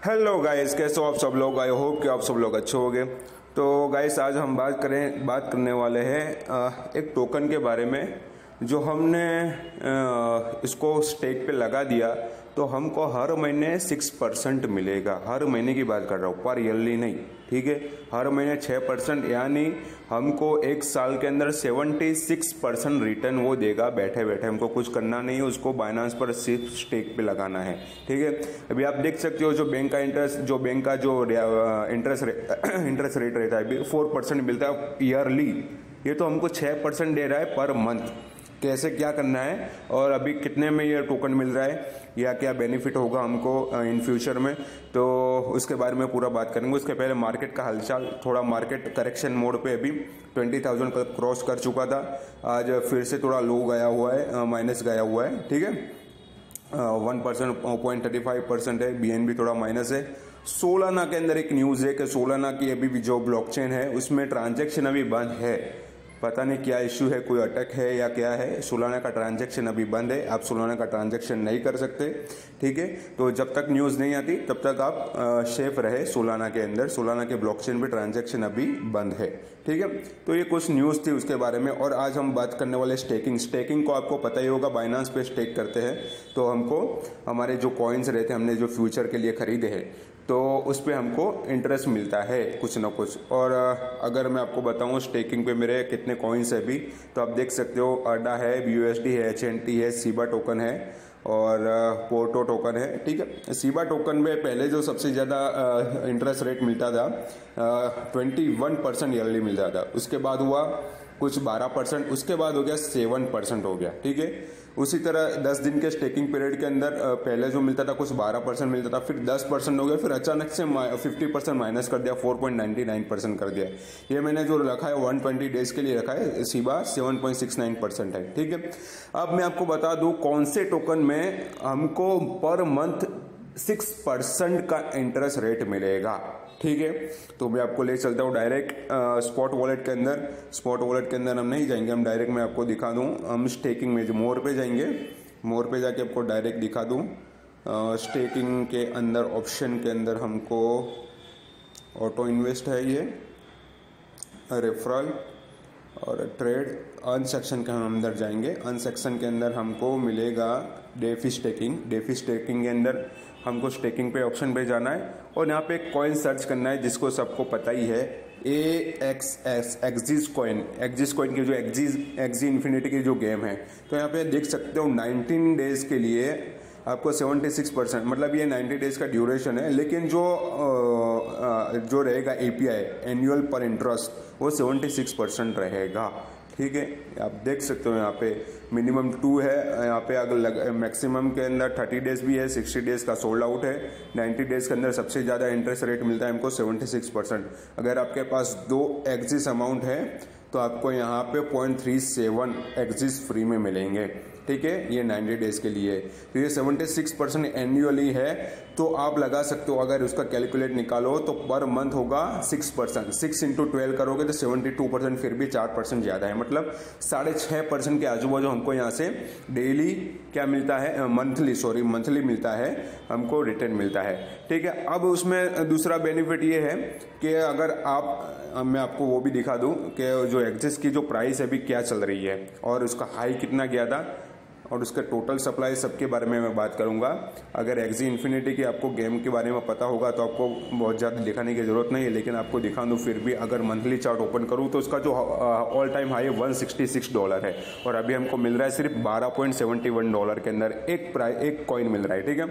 Hello guys, कैसे हो आप सब लोग। आई होप कि आप सब लोग अच्छे होंगे। तो गाइस आज हम बात करने वाले हैं एक टोकन के बारे में जो हमने इसको स्टेक पे लगा दिया तो हमको हर महीने 6% मिलेगा। हर महीने की बात कर रहा हूँ, पर ईयरली नहीं, ठीक है। हर महीने 6%, यानी हमको एक साल के अंदर 76% रिटर्न वो देगा बैठे बैठे। हमको कुछ करना नहीं है, उसको बाइनांस पर सिर्फ स्टेक पे लगाना है, ठीक है। अभी आप देख सकते हो जो बैंक का इंटरेस्ट रेट रहता है अभी 4% मिलता है ईयरली। ये तो हमको 6% दे रहा है पर मंथ। कैसे क्या करना है और अभी कितने में ये टोकन मिल रहा है या क्या बेनिफिट होगा हमको इन फ्यूचर में, तो उसके बारे में पूरा बात करेंगे। उसके पहले मार्केट का हालचाल, थोड़ा मार्केट करेक्शन मोड पे अभी 20,000 क्रॉस कर चुका था। आज फिर से थोड़ा लो गया हुआ है, माइनस गया हुआ है, ठीक है। 1% 0.35% है। बीएनबी थोड़ा माइनस है। सोलाना के अंदर एक न्यूज़ है कि सोलाना की अभी भी जो ब्लॉकचेन है उसमें ट्रांजैक्शन अभी बंद है। पता नहीं क्या इश्यू है, कोई अटैक है या क्या है। सोलाना का ट्रांजैक्शन अभी बंद है, आप सोलाना का ट्रांजैक्शन नहीं कर सकते, ठीक है। तो जब तक न्यूज़ नहीं आती तब तक आप सेफ रहे सोलाना के अंदर। सोलाना के ब्लॉकचेन पे ट्रांजैक्शन अभी बंद है, ठीक है। तो ये कुछ न्यूज़ थी उसके बारे में। और आज हम बात करने वाले स्टेकिंग को आपको पता ही होगा, बाइनांस पे स्टेक करते हैं तो हमको हमारे जो कॉइन्स रहते हैं, हमने जो फ्यूचर के लिए खरीदे हैं, तो उस पर हमको इंटरेस्ट मिलता है कुछ ना कुछ। और अगर मैं आपको बताऊं स्टेकिंग पे मेरे कितने कॉइन्स है अभी, तो आप देख सकते हो अडा है, BUSD है, HNT है, सीबा टोकन है और पोर्टो टोकन है, ठीक है। सीबा टोकन में पहले जो सबसे ज़्यादा इंटरेस्ट रेट मिलता था 21% ईयरली मिलता था। उसके बाद हुआ कुछ 12%, उसके बाद हो गया 7% हो गया, ठीक है। उसी तरह 10 दिन के स्टेकिंग पीरियड के अंदर पहले जो मिलता था कुछ 12% मिलता था, फिर 10% हो गया, फिर अचानक से 50% माइनस कर दिया, 4.99% कर दिया। ये मैंने जो रखा है 120 डेज के लिए रखा है, सीबा 7.69% है, ठीक है। अब मैं आपको बता दूं कौन से टोकन में हमको पर मंथ 6% का इंटरेस्ट रेट मिलेगा, ठीक है। तो मैं आपको ले चलता हूँ डायरेक्ट स्पॉट वॉलेट के अंदर। स्पॉट वॉलेट के अंदर हम नहीं जाएंगे, हम डायरेक्ट मैं आपको दिखा दूँ। हम स्टेकिंग में जो मोर पे जाएंगे, मोर पे जाके आपको डायरेक्ट दिखा दूँ। स्टेकिंग के अंदर ऑप्शन के अंदर हमको ऑटो इन्वेस्ट है, ये रेफरल और ट्रेड। अन सेक्शन के हम अंदर जाएंगे। अन सेक्शन के अंदर हमको मिलेगा डेफी स्टेकिंग। डेफी स्टेकिंग के अंदर हमको स्टेकिंग पे ऑप्शन पे जाना है और यहाँ पे एक कॉइन सर्च करना है जिसको सबको पता ही है, एक्सिस कॉइन की जो एक्जी इन्फिनिटी की जो गेम है। तो यहाँ पे देख सकते हो 19 डेज के लिए आपको 76%, मतलब ये 90 डेज का ड्यूरेशन है। लेकिन जो रहेगा API एनुअल पर इंटरेस्ट वो 76% रहेगा, ठीक है। आप देख सकते हो यहाँ पे मिनिमम 2 है, यहाँ पे अगर मैक्सिमम के अंदर 30 डेज भी है, 60 डेज का सोल्ड आउट है। 90 डेज के अंदर सबसे ज़्यादा इंटरेस्ट रेट मिलता है हमको 76%। अगर आपके पास 2 एक्सिस अमाउंट है तो आपको यहाँ पे 0.37 एक्सिस फ्री में मिलेंगे, ठीक है। ये 90 डेज के लिए। तो ये 76% एनुअली है, तो आप लगा सकते हो। अगर उसका कैलकुलेट निकालो तो पर मंथ होगा 6%। 6 × 12 करोगे तो 72%, फिर भी 4% ज़्यादा है, मतलब 6.5% के आजू बाजू हमको यहाँ से डेली क्या मिलता है, मंथली मिलता है, हमको रिटर्न मिलता है, ठीक है। अब उसमें दूसरा बेनिफिट ये है कि अगर मैं आपको वो भी दिखा दूं कि जो एक्सिस की जो प्राइस अभी क्या चल रही है और उसका हाई कितना गया था और उसका टोटल सप्लाई सबके बारे में मैं बात करूंगा। अगर एक्जी इन्फिनिटी की आपको गेम के बारे में पता होगा तो आपको बहुत ज़्यादा दिखाने की ज़रूरत नहीं है, लेकिन आपको दिखा दूँ फिर भी। अगर मंथली चार्ट ओपन करूँ तो उसका जो ऑल टाइम हाई $166 है और अभी हमको मिल रहा है सिर्फ $12.71 के अंदर एक कॉइन मिल रहा है, ठीक है।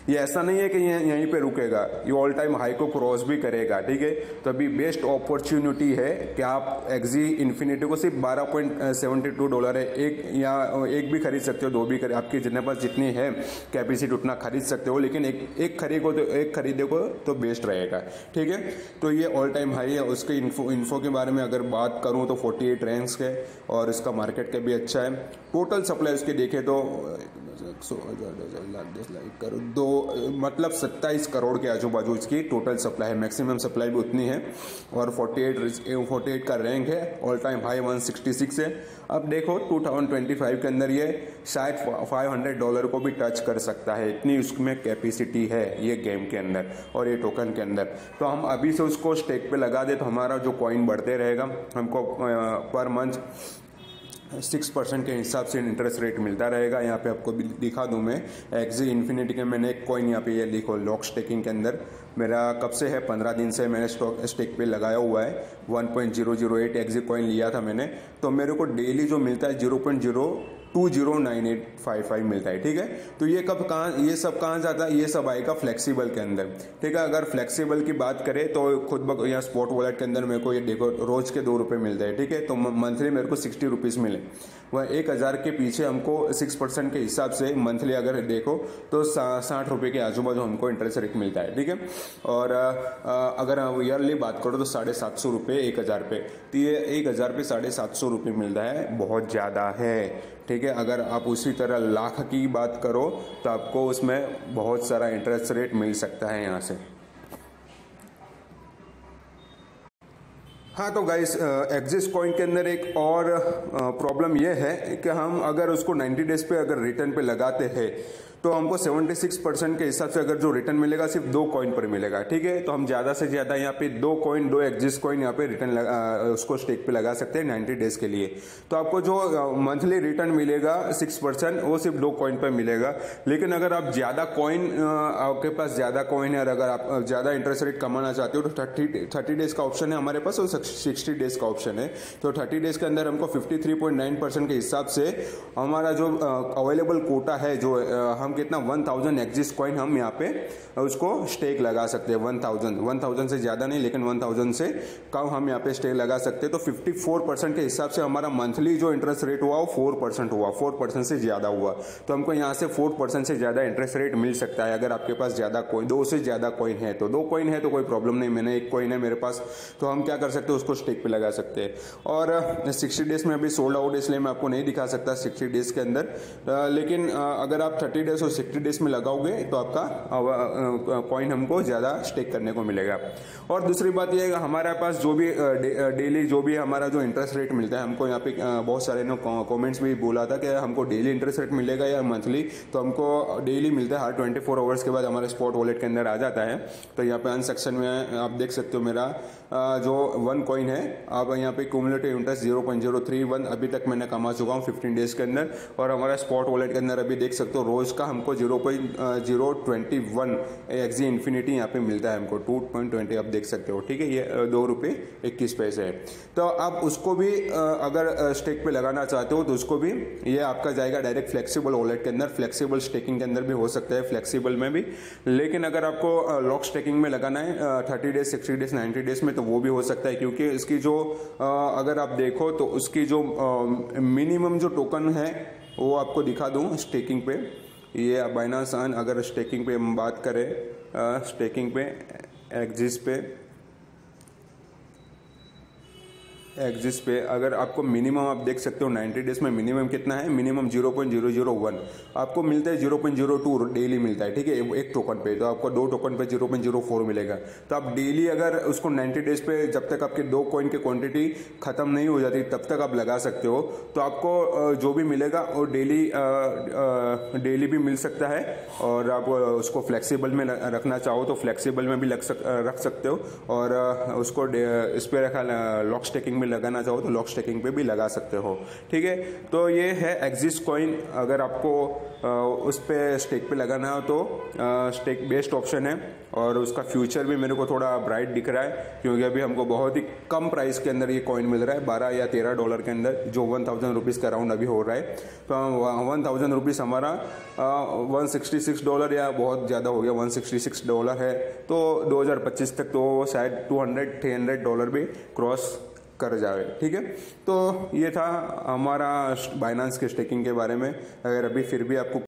ये ऐसा नहीं है कि यहीं पर रुकेगा, ये ऑल टाइम हाई को क्रॉस भी करेगा, ठीक है। तो अभी बेस्ट अपॉर्चुनिटी है कि आप एक्जी इन्फिनिटी को सिर्फ $12.72 है, एक भी खरीद सकते हो, 2 भी खरीद, आपके जितने पास जितनी है कैपेसिटी उतना खरीद सकते हो, लेकिन एक खरीदे को तो बेस्ट रहेगा, ठीक है। तो ये ऑल टाइम हाई है। उसके इन्फो के बारे में अगर बात करूं तो 48 रैंक्स है और इसका मार्केट कैप भी अच्छा है। टोटल सप्लाई उसके देखें तो 100,000 लाख 10 लाख करोड़ दो, मतलब 27 करोड़ के आजू बाजू इसकी टोटल सप्लाई है। मैक्सिमम सप्लाई भी उतनी है और 48 का रैंक है। ऑल टाइम हाई 166 है। अब देखो 2025 के अंदर ये शायद $500 को भी टच कर सकता है, इतनी उसमें कैपेसिटी है ये गेम के अंदर और ये टोकन के अंदर। तो हम अभी से उसको स्टेक पे लगा दे तो हमारा जो कॉइन बढ़ते रहेगा, हमको पर मंथ 6% के हिसाब से इंटरेस्ट रेट मिलता रहेगा। यहाँ पे आपको भी दिखा दूँ मैं, एक्जी इन्फिनिटी के मैंने एक कॉइन यहाँ पे ये लिखो लॉक स्टेकिंग के अंदर मेरा कब से है, 15 दिन से मैंने स्टेक पे लगाया हुआ है। 1.008 एक्जी कॉइन लिया था मैंने, तो मेरे को डेली जो मिलता है 0.0209855 मिलता है। ठीक है, तो ये ये सब कहाँ जाता है, ये सब आएगा फ्लेक्सिबल के अंदर। ठीक है, अगर फ्लेक्सिबल की बात करें तो खुद यहाँ स्पॉट वॉलेट के अंदर मेरे को ये देखो रोज के ₹2 मिलते हैं। ठीक है, तो मंथली मेरे को 60 रुपीज़ मिले, वह 1000 के पीछे हमको 6% के हिसाब से मंथली अगर देखो तो 60 रुपये के आजू बाजू हमको इंटरेस्ट रेट मिलता है। ठीक है, और अगर ईयरली बात करो तो 750 रुपये 1000 पे, तो ये 1000 पे 750 रुपये मिलता है, बहुत ज़्यादा है। ठीक है, अगर आप उसी तरह लाख की बात करो तो आपको उसमें बहुत सारा इंटरेस्ट रेट मिल सकता है यहाँ से। हाँ, तो गाइस एक्सिस कॉइन के अंदर एक और प्रॉब्लम यह है कि हम अगर उसको 90 डेज पे अगर रिटर्न पे लगाते हैं तो हमको 76% के हिसाब से अगर जो रिटर्न मिलेगा सिर्फ 2 कॉइन पर मिलेगा। ठीक है, तो हम ज़्यादा से ज़्यादा यहाँ पे 2 एक्सिस कॉइन यहाँ पे रिटर्न उसको स्टेक पे लगा सकते हैं 90 डेज के लिए। तो आपको जो मंथली रिटर्न मिलेगा 6% वो सिर्फ 2 कॉइन पर मिलेगा। लेकिन अगर आप ज़्यादा कॉइन, आपके पास ज़्यादा कॉइन है और अगर आप ज़्यादा इंटरेस्ट रेट कमाना चाहते हो तो 30 डेज का ऑप्शन है हमारे पास और 60 डेज का ऑप्शन है। तो 30 डेज के अंदर हमको 53.9% के हिसाब से हमारा जो अवेलेबल कोटा है, जो हम कितना 1000 एक्सिस कॉइन हम यहाँ पे उसको स्टेक लगा सकते हैं। 1000 से ज़्यादा नहीं, लेकिन 1000 से कम हम यहाँ पे स्टेक लगा सकते हैं। तो 54% के हिसाब से हमारा मंथली जो इंटरेस्ट रेट हुआ वो 4% हुआ, 4% से ज़्यादा हुआ। तो हमको यहाँ से 4% से ज़्यादा इंटरेस्ट रेट मिल सकता है अगर आपके पास ज़्यादा कॉइन, 2 से ज़्यादा कॉइन है। तो 2 कॉइन है तो कोई प्रॉब्लम नहीं, मैंने 1 कॉइन है मेरे पास, तो हम क्या कर सकते हैं उसको स्टेक पे लगा सकते हैं। और 60 डेज में अभी सोल्ड आउट, इसलिए मैं आपको नहीं दिखा सकता 60 डेज के अंदर, लेकिन अगर आप 30 डेज और 60 डेज में लगाओगे तो आपका कॉइन हमको ज़्यादा स्टेक करने को मिलेगा। और दूसरी बात यह है कि हमारे पास जो भी डेली जो भी हमारा जो इंटरेस्ट रेट मिलता है, हमको यहाँ पे बहुत सारे ने कमेंट्स में बोला था कि हमको डेली इंटरेस्ट रेट मिलेगा या मंथली, तो हमको डेली मिलता है। हर 24 आवर्स के बाद हमारे स्पॉट वॉलेट के अंदर आ जाता है। तो यहाँ पे अन सेक्शन में आप देख सकते हो मेरा जो 1 कॉइन है, आप यहाँ पे क्यूमुलेटिव इंटरेस्ट 0.031 अभी तक मैंने कमा चुका हूँ 15 डेज के अंदर। और हमारा स्पॉट वॉलेट के अंदर अभी देख सकते हो रोज का हमको 0.021 एक्जी इन्फिनिटी यहाँ पे मिलता है हमको 2.20, आप देख सकते हो। ठीक है, ये ₹2.21 है। तो आप उसको भी अगर स्टेक पे लगाना चाहते हो तो उसको भी ये आपका जाएगा डायरेक्ट फ्लेक्सिबल वॉलेट के अंदर। फ्लेक्सिबल स्टेकिंग के अंदर भी हो सकता है, फ्लेक्सिबल में भी, लेकिन अगर आपको लॉक स्टेकिंग में लगाना है 30 डेज 60 डेज 90 डेज में, तो वो भी हो सकता है। क्योंकि इसकी जो अगर आप देखो तो उसकी जो मिनिमम जो टोकन है वो आपको दिखा दूं स्टेकिंग पे। ये बाइनांस अर्न, अगर स्टेकिंग पे हम बात करें, स्टेकिंग पे एक्सिस पे अगर आपको मिनिमम आप देख सकते हो 90 डेज में मिनिमम कितना है, मिनिमम 0.001 आपको मिलता है, 0.02 डेली मिलता है। ठीक है, एक टोकन पे, तो आपको 2 टोकन पे 0.04 मिलेगा। तो आप डेली अगर उसको 90 डेज पे जब तक आपके 2 कॉइन की क्वांटिटी खत्म नहीं हो जाती तब तक आप लगा सकते हो। तो आपको जो भी मिलेगा वो डेली भी मिल सकता है। और आप उसको फ्लेक्सिबल में रखना चाहो तो फ्लेक्सिबल में भी रख सकते हो, और उसको इस पर रखा लॉक स्टेकिंग में लगाना चाहो तो लॉक स्टेकिंग पे भी लगा सकते हो। ठीक है, तो ये है एक्सिस कॉइन। अगर आपको उस पे स्टेक पे लगाना हो तो स्टेक बेस्ट ऑप्शन है, और उसका फ्यूचर भी मेरे को थोड़ा ब्राइट दिख रहा है, क्योंकि अभी हमको बहुत ही कम प्राइस के अंदर ये कॉइन मिल रहा है, $12 या $13 के अंदर, जो 1000 रुपीज़ का राउंड अभी हो रहा है। तो 1000 रुपीज़ हमारा $166 या बहुत ज़्यादा हो गया, $166 है। तो 2025 तक तो शायद $200-300 भी क्रॉस कर जाए। ठीक है, तो ये था हमारा बाइनांस के स्टेकिंग के बारे में। अगर अभी फिर भी आपको